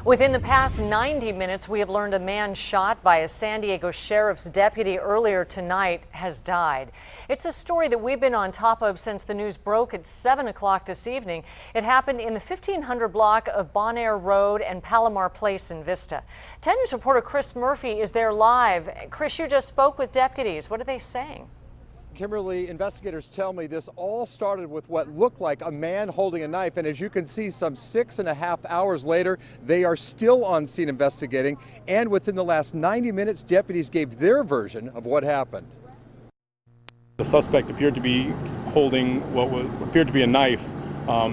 Within the past 90 minutes, we have learned a man shot by a San Diego sheriff's deputy earlier tonight has died. It's a story that we've been on top of since the news broke at 7 o'clock this evening. It happened in the 1500 block of Bon Air Road and Palomar Place in Vista. 10 News reporter Chris Murphy is there live. Chris, you just spoke with deputies. What are they saying? Kimberly, investigators tell me this all started with what looked like a man holding a knife, and as you can see, some 6.5 hours later, they are still on scene investigating, and within the last 90 minutes, deputies gave their version of what happened. The suspect appeared to be holding what appeared to be a knife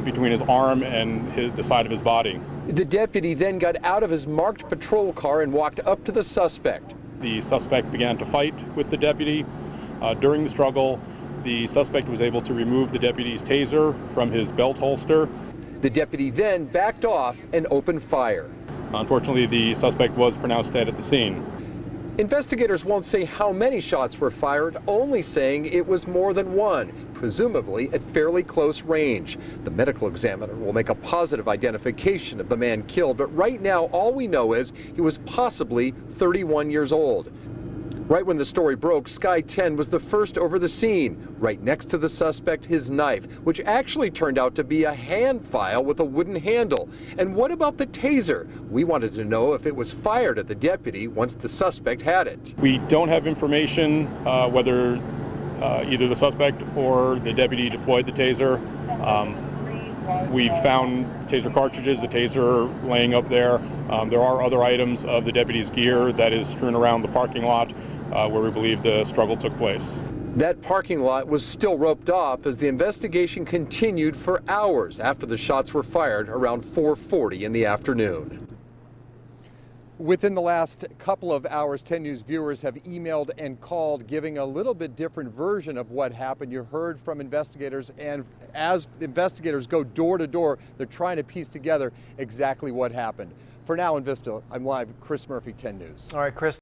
between his arm and the side of his body. The deputy then got out of his marked patrol car and walked up to the suspect. The suspect began to fight with the deputy. During the struggle, the suspect was able to remove the deputy's taser from his belt holster. The deputy then backed off and opened fire. Unfortunately, the suspect was pronounced dead at the scene. Investigators won't say how many shots were fired, only saying it was more than one, presumably at fairly close range. The medical examiner will make a positive identification of the man killed, but right now all we know is he was possibly 31 years old. Right when the story broke, Sky 10 was the first over the scene. Right next to the suspect, his knife, which actually turned out to be a hand file with a wooden handle. And what about the taser? We wanted to know if it was fired at the deputy once the suspect had it. We don't have information whether either the suspect or the deputy deployed the taser. We've found taser cartridges, the taser laying up there. There are other items of the deputy's gear that is strewn around the parking lot where we believe the struggle took place. That parking lot was still roped off as the investigation continued for hours after the shots were fired around 4:40 in the afternoon. Within the last couple of hours, 10 News viewers have emailed and called giving a little bit different version of what happened. You heard from investigators, and as investigators go door to door, they're trying to piece together exactly what happened. For now in Vista, I'm live, Chris Murphy, 10 News. All right, Chris.